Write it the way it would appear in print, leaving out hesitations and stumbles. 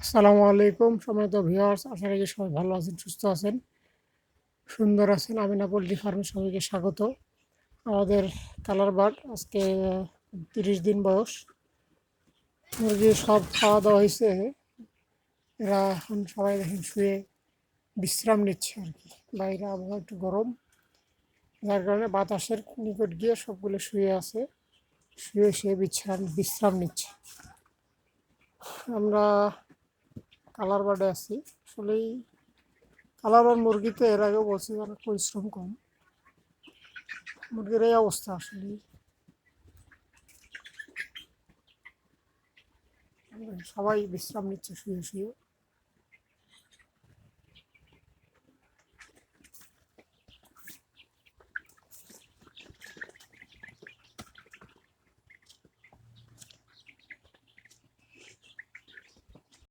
আসসালামু আলাইকুম সম্মানিত ভিউয়ার্স, আশা করি সবাই ভালো আছেন, সুস্থ আছেন, সুন্দর আছেন। আমিনা পোল্ট্রি ফার্মে সবাইকে স্বাগত। আমাদের কালার বার্ড আজকে 30 দিন বয়স। মুরগি সব খাওয়া দাওয়া হয়েছে। এরা এখন সবাই দেখেন শুয়ে বিশ্রাম নিচ্ছে আর কি। বাইরে আবহাওয়া একটু গরম, যার কারণে বাতাসের নিকট গিয়ে সবগুলো শুয়ে আছে, শুয়ে শুয়ে বিশ্রাম নিচ্ছে। আমরা কালার বার্ডে আছি। আসলেই কালার আর মুরগিতে এর আগেও বলছি অনেক পরিশ্রম কম। মুরগির এই অবস্থা আসলে সবাই বিশ্রাম নিচ্ছে শুয়ে শুয়ে।